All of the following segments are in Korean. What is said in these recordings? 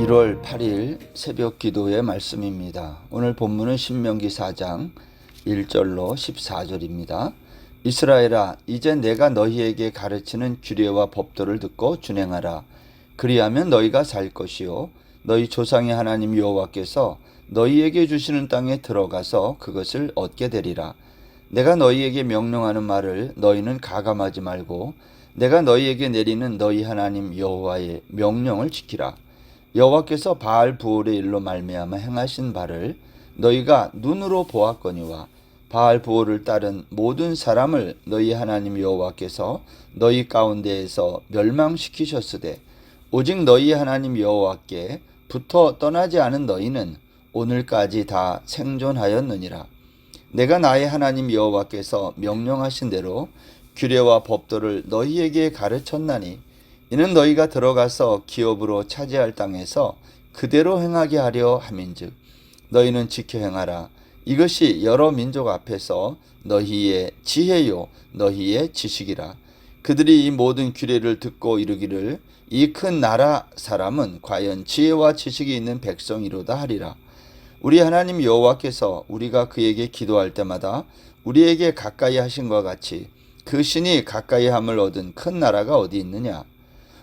1월 8일 새벽 기도의 말씀입니다. 오늘 본문은 신명기 4장 1절로 14절입니다. 이스라엘아, 이제 내가 너희에게 가르치는 규례와 법도를 듣고 준행하라. 그리하면 너희가 살 것이요 너희 조상의 하나님 여호와께서 너희에게 주시는 땅에 들어가서 그것을 얻게 되리라. 내가 너희에게 명령하는 말을 너희는 가감하지 말고 내가 너희에게 내리는 너희 하나님 여호와의 명령을 지키라. 여호와께서 바알 부올의 일로 말미암아 행하신 바를 너희가 눈으로 보았거니와 바알 부올을 따른 모든 사람을 너희 하나님 여호와께서 너희 가운데에서 멸망시키셨으되 오직 너희 하나님 여호와께 붙어 떠나지 않은 너희는 오늘까지 다 생존하였느니라. 내가 나의 하나님 여호와께서 명령하신 대로 규례와 법도를 너희에게 가르쳤나니 이는 너희가 들어가서 기업으로 차지할 땅에서 그대로 행하게 하려 함인즉 너희는 지켜 행하라. 이것이 여러 민족 앞에서 너희의 지혜요 너희의 지식이라. 그들이 이 모든 규례를 듣고 이르기를 이 큰 나라 사람은 과연 지혜와 지식이 있는 백성이로다 하리라. 우리 하나님 여호와께서 우리가 그에게 기도할 때마다 우리에게 가까이 하신 것 같이 그 신이 가까이 함을 얻은 큰 나라가 어디 있느냐.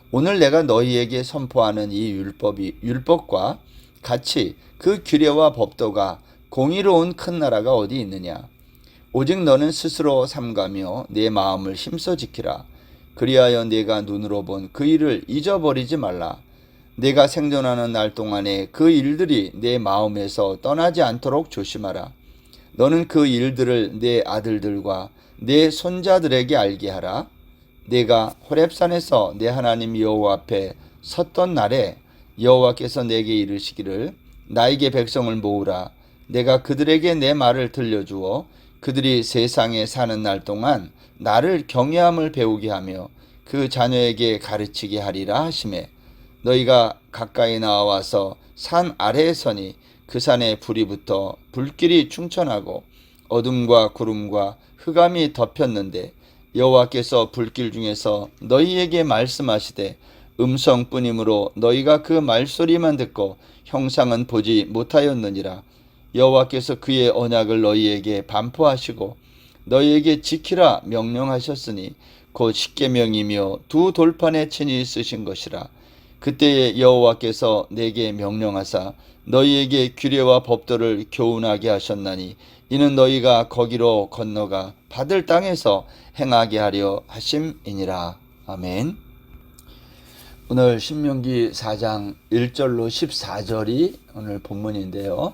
오늘 내가 너희에게 선포하는 이 율법과 같이 그 규례와 법도가 공의로운 큰 나라가 어디 있느냐. 오직 너는 스스로 삼가며 내 마음을 힘써 지키라. 그리하여 내가 눈으로 본 그 일을 잊어버리지 말라. 내가 생존하는 날 동안에 그 일들이 내 마음에서 떠나지 않도록 조심하라. 너는 그 일들을 내 아들들과 내 손자들에게 알게 하라. 내가 호렙산에서 내 하나님 여호와 앞에 섰던 날에 여호와께서 내게 이르시기를 나에게 백성을 모으라. 내가 그들에게 내 말을 들려주어 그들이 세상에 사는 날 동안 나를 경외함을 배우게 하며 그 자녀에게 가르치게 하리라 하시매 너희가 가까이 나와서 산 아래에 서니 그 산에 불이 붙어 불길이 충천하고 어둠과 구름과 흑암이 덮였는데 여호와께서 불길 중에서 너희에게 말씀하시되 음성뿐이므로 너희가 그 말소리만 듣고 형상은 보지 못하였느니라. 여호와께서 그의 언약을 너희에게 반포하시고 너희에게 지키라 명령하셨으니 곧 십계명이며 두 돌판에 친히 쓰신 것이라. 그때에 여호와께서 내게 명령하사 너희에게 규례와 법도를 교훈하게 하셨나니 이는 너희가 거기로 건너가 받을 땅에서 행하게 하려 하심이니라. 아멘. 오늘 신명기 4장 1절로 14절이 오늘 본문인데요.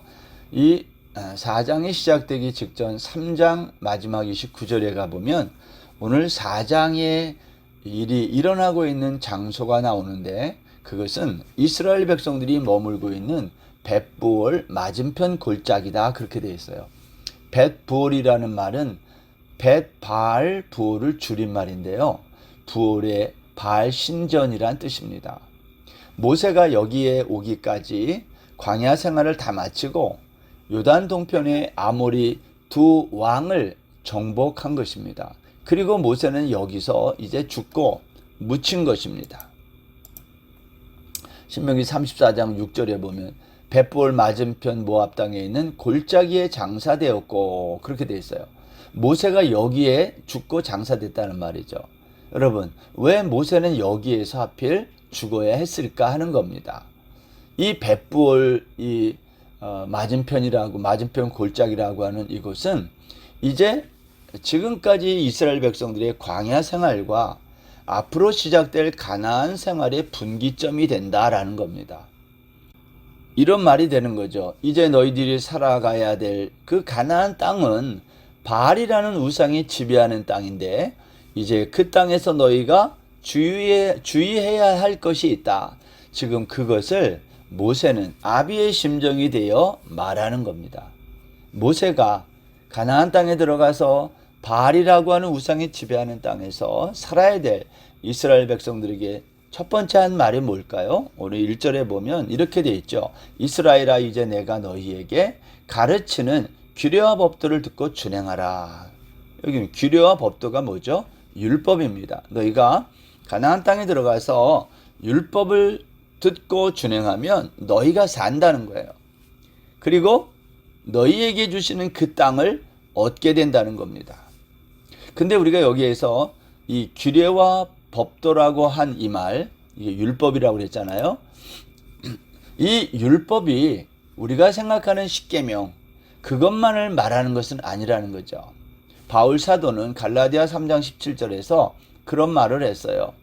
이 4장이 시작되기 직전 3장 마지막 29절에 가보면 오늘 4장의 일이 일어나고 있는 장소가 나오는데 그것은 이스라엘 백성들이 머물고 있는 벳부올 맞은편 골짜기다 그렇게 되어 있어요. 벳부올이라는 말은 벳바알 부올을 줄인 말인데요. 부올의 바알 신전이란 뜻입니다. 모세가 여기에 오기까지 광야 생활을 다 마치고 요단 동편의 아모리 두 왕을 정복한 것입니다. 그리고 모세는 여기서 이제 죽고 묻힌 것입니다. 신명기 34장 6절에 보면 벳부올 맞은편 모압 땅에 있는 골짜기에 장사되었고 그렇게 되어 있어요. 모세가 여기에 죽고 장사됐다는 말이죠. 여러분, 왜 모세는 여기에서 하필 죽어야 했을까 하는 겁니다. 이 벳부올 맞은편 골짜기라고 하는 이곳은 이제 지금까지 이스라엘 백성들의 광야 생활과 앞으로 시작될 가나안 생활의 분기점이 된다라는 겁니다. 이런 말이 되는 거죠. 이제 너희들이 살아가야 될 그 가나안 땅은 바알이라는 우상이 지배하는 땅인데 이제 그 땅에서 너희가 주의해야 할 것이 있다. 지금 그것을 모세는 아비의 심정이 되어 말하는 겁니다. 모세가 가나안 땅에 들어가서 바알이라고 하는 우상이 지배하는 땅에서 살아야 될 이스라엘 백성들에게 첫 번째 한 말이 뭘까요? 오늘 1절에 보면 이렇게 되어 있죠. 이스라엘아, 이제 내가 너희에게 가르치는 규례와 법도를 듣고 준행하라. 여기 규례와 법도가 뭐죠? 율법입니다. 너희가 가나안 땅에 들어가서 율법을 듣고 준행하면 너희가 산다는 거예요. 그리고 너희에게 주시는 그 땅을 얻게 된다는 겁니다. 근데 우리가 여기에서 이 규례와 법도라고 한 이 말, 이게 율법이라고 그랬잖아요. 이 율법이 우리가 생각하는 십계명, 그것만을 말하는 것은 아니라는 거죠. 바울 사도는 갈라디아 3장 17절에서 그런 말을 했어요.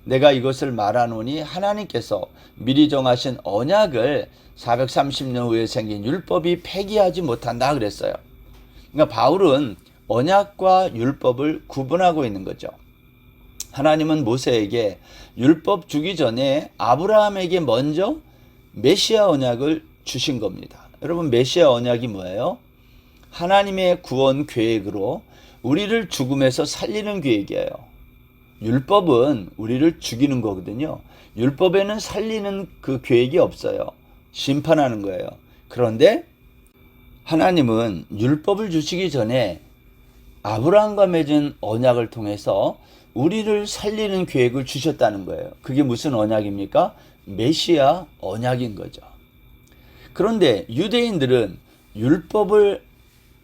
내가 이것을 말하노니 하나님께서 미리 정하신 언약을 430년 후에 생긴 율법이 폐기하지 못한다 그랬어요. 그러니까 바울은 언약과 율법을 구분하고 있는 거죠. 하나님은 모세에게 율법 주기 전에 아브라함에게 먼저 메시아 언약을 주신 겁니다. 여러분, 메시아 언약이 뭐예요? 하나님의 구원 계획으로 우리를 죽음에서 살리는 계획이에요. 율법은 우리를 죽이는 거거든요. 율법에는 살리는 그 계획이 없어요. 심판하는 거예요. 그런데 하나님은 율법을 주시기 전에 아브라함과 맺은 언약을 통해서 우리를 살리는 계획을 주셨다는 거예요. 그게 무슨 언약입니까? 메시아 언약인 거죠. 그런데 유대인들은 율법을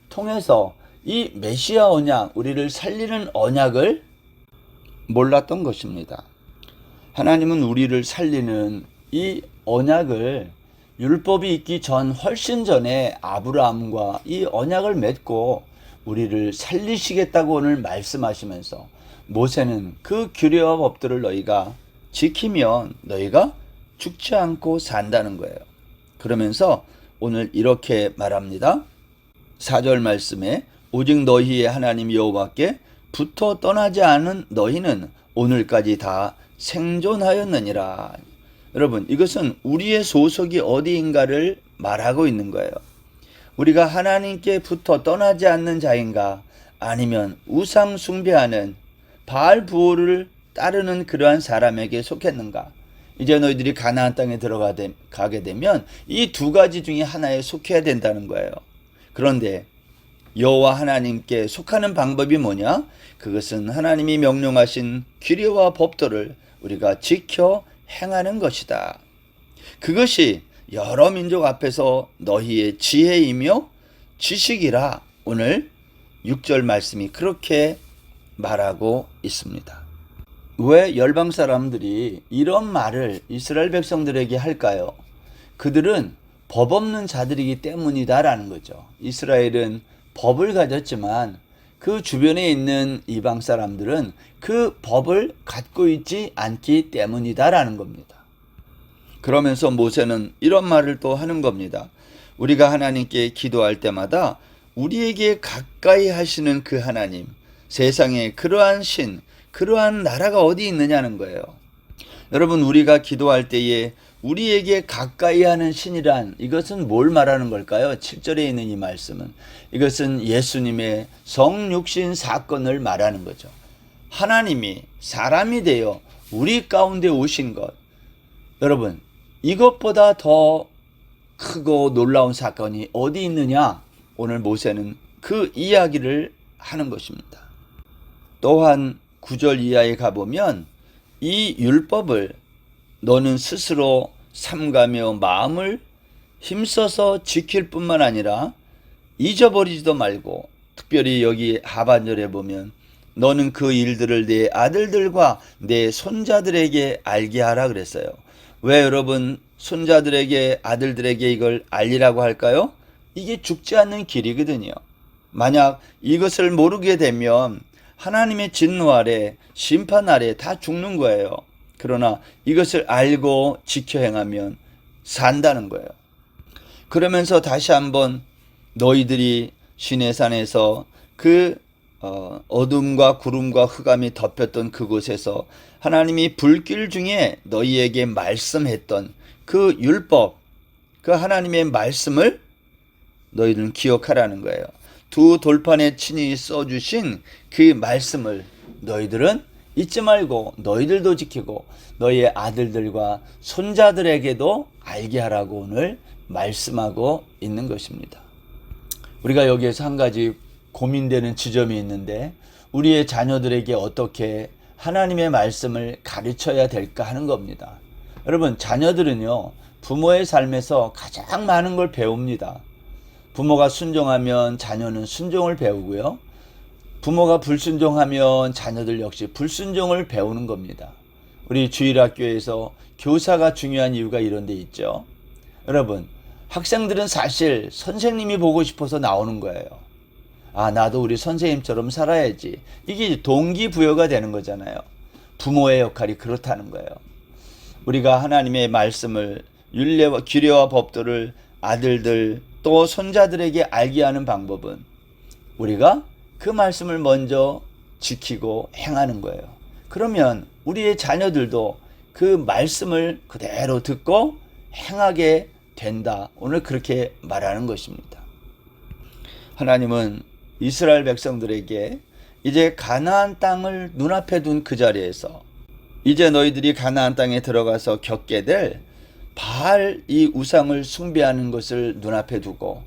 통해서 이 메시아 언약, 우리를 살리는 언약을 몰랐던 것입니다. 하나님은 우리를 살리는 이 언약을 율법이 있기 전 훨씬 전에 아브라함과 이 언약을 맺고 우리를 살리시겠다고 오늘 말씀하시면서 모세는 그 규례와 법들을 너희가 지키면 너희가 죽지 않고 산다는 거예요. 그러면서 오늘 이렇게 말합니다. 4절 말씀에 오직 너희의 하나님 여호와께 붙어 떠나지 않은 너희는 오늘까지 다 생존하였느니라. 여러분, 이것은 우리의 소속이 어디인가를 말하고 있는 거예요. 우리가 하나님께 붙어 떠나지 않는 자인가, 아니면 우상 숭배하는 바알 부호를 따르는 그러한 사람에게 속했는가. 이제 너희들이 가나안 땅에 들어가게 되면 이 두 가지 중에 하나에 속해야 된다는 거예요. 그런데 여호와 하나님께 속하는 방법이 뭐냐? 그것은 하나님이 명령하신 규례와 법도를 우리가 지켜 행하는 것이다. 그것이 여러 민족 앞에서 너희의 지혜이며 지식이라. 오늘 6절 말씀이 그렇게 말하고 있습니다. 왜 열방 사람들이 이런 말을 이스라엘 백성들에게 할까요? 그들은 법 없는 자들이기 때문이다라는 거죠. 이스라엘은 법을 가졌지만 그 주변에 있는 이방 사람들은 그 법을 갖고 있지 않기 때문이다라는 겁니다. 그러면서 모세는 이런 말을 또 하는 겁니다. 우리가 하나님께 기도할 때마다 우리에게 가까이 하시는 그 하나님, 세상에 그러한 신, 그러한 나라가 어디 있느냐는 거예요. 여러분, 우리가 기도할 때에 우리에게 가까이 하는 신이란 이것은 뭘 말하는 걸까요? 7절에 있는 이 말씀은 이것은 예수님의 성육신 사건을 말하는 거죠. 하나님이 사람이 되어 우리 가운데 오신 것. 여러분, 이것보다 더 크고 놀라운 사건이 어디 있느냐? 오늘 모세는 그 이야기를 하는 것입니다. 또한 9절 이하에 가보면 이 율법을 너는 스스로 삼가며 마음을 힘써서 지킬 뿐만 아니라 잊어버리지도 말고, 특별히 여기 하반절에 보면 너는 그 일들을 내 아들들과 내 손자들에게 알게 하라 그랬어요. 왜 여러분 손자들에게 아들들에게 이걸 알리라고 할까요? 이게 죽지 않는 길이거든요. 만약 이것을 모르게 되면 하나님의 진노 아래, 심판 아래 다 죽는 거예요. 그러나 이것을 알고 지켜 행하면 산다는 거예요. 그러면서 다시 한번 너희들이 시내산에서 그 어둠과 구름과 흑암이 덮였던 그곳에서 하나님이 불길 중에 너희에게 말씀했던 그 율법, 그 하나님의 말씀을 너희들은 기억하라는 거예요. 두 돌판에 친히 써주신 그 말씀을 너희들은 잊지 말고 너희들도 지키고 너희의 아들들과 손자들에게도 알게 하라고 오늘 말씀하고 있는 것입니다. 우리가 여기에서 한 가지 고민되는 지점이 있는데, 우리의 자녀들에게 어떻게 하나님의 말씀을 가르쳐야 될까 하는 겁니다. 여러분, 자녀들은요, 부모의 삶에서 가장 많은 걸 배웁니다. 부모가 순종하면 자녀는 순종을 배우고요. 부모가 불순종하면 자녀들 역시 불순종을 배우는 겁니다. 우리 주일학교에서 교사가 중요한 이유가 이런 데 있죠. 여러분, 학생들은 사실 선생님이 보고 싶어서 나오는 거예요. 아, 나도 우리 선생님처럼 살아야지. 이게 동기부여가 되는 거잖아요. 부모의 역할이 그렇다는 거예요. 우리가 하나님의 말씀을, 율례와 규례와 법도를 아들들 또 손자들에게 알게 하는 방법은 우리가 그 말씀을 먼저 지키고 행하는 거예요. 그러면 우리의 자녀들도 그 말씀을 그대로 듣고 행하게 된다. 오늘 그렇게 말하는 것입니다. 하나님은 이스라엘 백성들에게 이제 가나안 땅을 눈앞에 둔 그 자리에서 이제 너희들이 가나안 땅에 들어가서 겪게 될 바알 이 우상을 숭배하는 것을 눈앞에 두고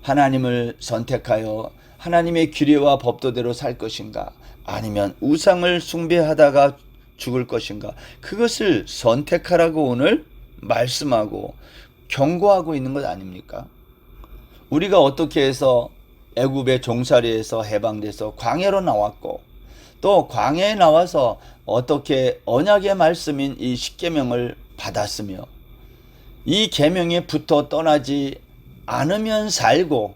하나님을 선택하여 하나님의 규례와 법도대로 살 것인가, 아니면 우상을 숭배하다가 죽을 것인가, 그것을 선택하라고 오늘 말씀하고 경고하고 있는 것 아닙니까? 우리가 어떻게 해서 애굽의 종살이에서 해방돼서 광야로 나왔고, 또 광야에 나와서 어떻게 언약의 말씀인 이 십계명을 받았으며 이 계명에 붙어 떠나지 않으면 살고,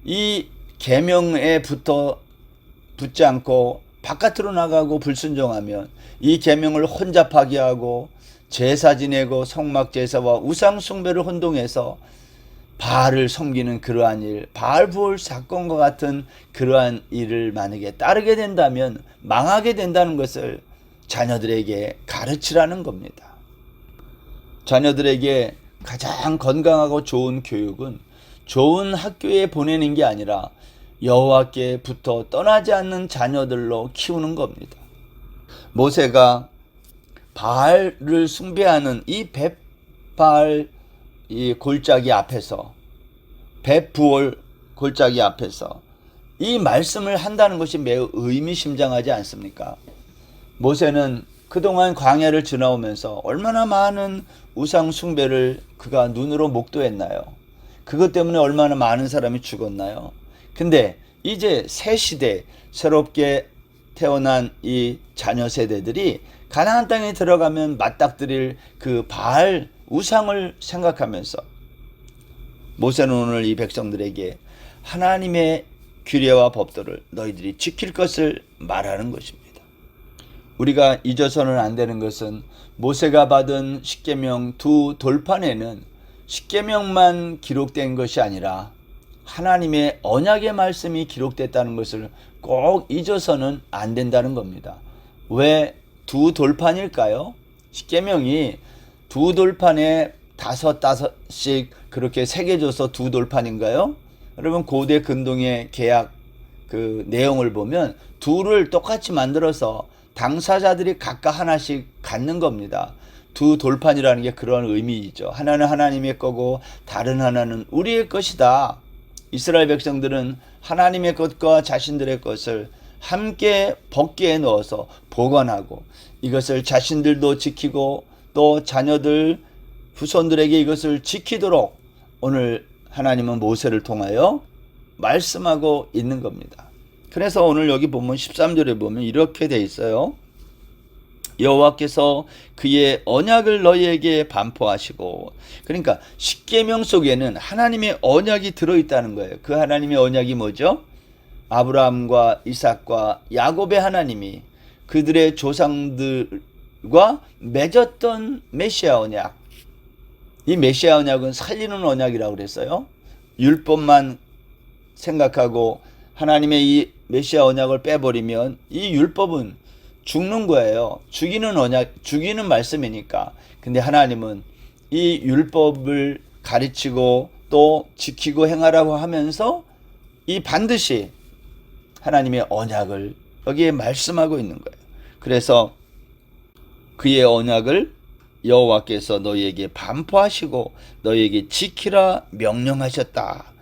이 계명에 붙지 않고 바깥으로 나가고 불순종하면 이 계명을 혼잡하게 하고 제사 지내고 성막 제사와 우상 숭배를 혼동해서 바알을 섬기는 그러한 일, 바알 부올 사건과 같은 그러한 일을 만약에 따르게 된다면 망하게 된다는 것을 자녀들에게 가르치라는 겁니다. 자녀들에게 가장 건강하고 좋은 교육은 좋은 학교에 보내는 게 아니라 여호와께 붙어 떠나지 않는 자녀들로 키우는 겁니다. 모세가 바알을 숭배하는 이 벳바알 이 골짜기 앞에서, 벳부올 골짜기 앞에서 이 말씀을 한다는 것이 매우 의미심장하지 않습니까? 모세는 그동안 광야를 지나오면서 얼마나 많은 우상 숭배를 그가 눈으로 목도했나요? 그것 때문에 얼마나 많은 사람이 죽었나요? 근데 이제 새 시대, 새롭게 태어난 이 자녀 세대들이 가나안 땅에 들어가면 맞닥뜨릴 그 바알 우상을 생각하면서 모세는 오늘 이 백성들에게 하나님의 규례와 법도를 너희들이 지킬 것을 말하는 것입니다. 우리가 잊어서는 안 되는 것은 모세가 받은 십계명 두 돌판에는 십계명만 기록된 것이 아니라 하나님의 언약의 말씀이 기록됐다는 것을 꼭 잊어서는 안 된다는 겁니다. 왜 두 돌판일까요? 십계명이 두 돌판에 다섯씩 그렇게 새겨져서 두 돌판인가요? 여러분, 고대 근동의 계약 그 내용을 보면 둘을 똑같이 만들어서 당사자들이 각각 하나씩 갖는 겁니다. 두 돌판이라는 게 그런 의미이죠. 하나는 하나님의 거고 다른 하나는 우리의 것이다. 이스라엘 백성들은 하나님의 것과 자신들의 것을 함께 법궤에 넣어서 보관하고 이것을 자신들도 지키고 또 자녀들, 후손들에게 이것을 지키도록 오늘 하나님은 모세를 통하여 말씀하고 있는 겁니다. 그래서 오늘 여기 보면 13절에 보면 이렇게 돼 있어요. 여호와께서 그의 언약을 너희에게 반포하시고, 그러니까 십계명 속에는 하나님의 언약이 들어있다는 거예요. 그 하나님의 언약이 뭐죠? 아브라함과 이삭과 야곱의 하나님이 그들의 조상들과 맺었던 메시아 언약. 이 메시아 언약은 살리는 언약이라고 그랬어요. 율법만 생각하고 하나님의 이 메시아 언약을 빼버리면 이 율법은 죽는 거예요. 죽이는 언약, 죽이는 말씀이니까. 근데 하나님은 이 율법을 가르치고 또 지키고 행하라고 하면서 이 반드시 하나님의 언약을 여기에 말씀하고 있는 거예요. 그래서 그의 언약을 여호와께서 너희에게 반포하시고 너희에게 지키라 명령하셨다.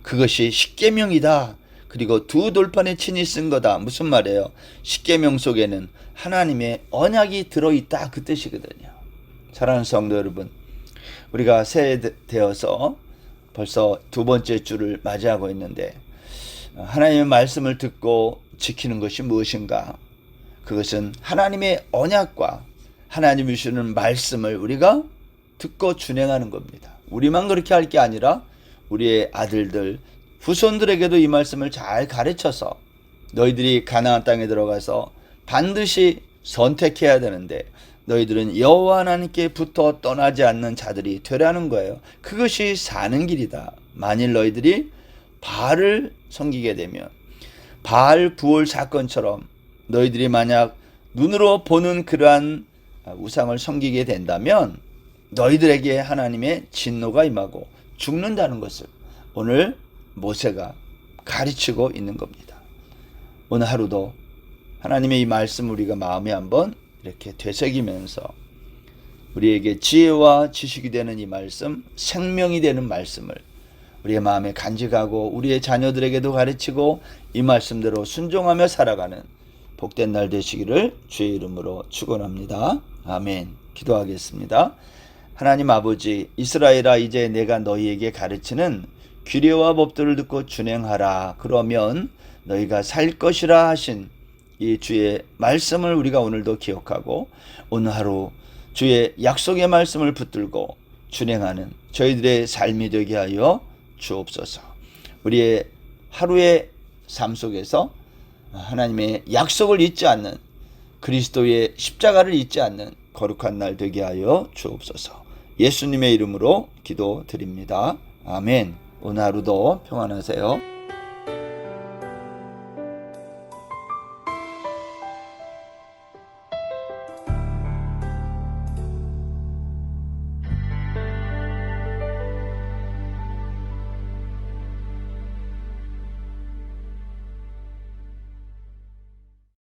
그것이 십계명이다. 그리고 두 돌판에 친히 쓴 거다. 무슨 말이에요? 십계명 속에는 하나님의 언약이 들어있다. 그 뜻이거든요. 사랑하는 성도 여러분, 우리가 새해 되어서 벌써 두 번째 주를 맞이하고 있는데 하나님의 말씀을 듣고 지키는 것이 무엇인가? 그것은 하나님의 언약과 하나님이 주시는 말씀을 우리가 듣고 준행하는 겁니다. 우리만 그렇게 할 게 아니라 우리의 아들들, 후손들에게도 이 말씀을 잘 가르쳐서 너희들이 가나안 땅에 들어가서 반드시 선택해야 되는데 너희들은 여호와 하나님께 붙어 떠나지 않는 자들이 되라는 거예요. 그것이 사는 길이다. 만일 너희들이 바알을 섬기게 되면 바알 부올 사건처럼 너희들이 만약 눈으로 보는 그러한 우상을 섬기게 된다면 너희들에게 하나님의 진노가 임하고 죽는다는 것을 오늘 모세가 가르치고 있는 겁니다. 오늘 하루도 하나님의 이 말씀 우리가 마음에 한번 이렇게 되새기면서 우리에게 지혜와 지식이 되는 이 말씀, 생명이 되는 말씀을 우리의 마음에 간직하고 우리의 자녀들에게도 가르치고 이 말씀대로 순종하며 살아가는 복된 날 되시기를 주의 이름으로 축원합니다. 아멘. 기도하겠습니다. 하나님 아버지, 이스라엘아, 이제 내가 너희에게 가르치는 규례와 법도를 듣고 준행하라. 그러면 너희가 살 것이라 하신 이 주의 말씀을 우리가 오늘도 기억하고 오늘 하루 주의 약속의 말씀을 붙들고 준행하는 저희들의 삶이 되게 하여 주옵소서. 우리의 하루의 삶 속에서 하나님의 약속을 잊지 않는, 그리스도의 십자가를 잊지 않는 거룩한 날 되게 하여 주옵소서. 예수님의 이름으로 기도드립니다. 아멘. 오늘 하루도 평안하세요.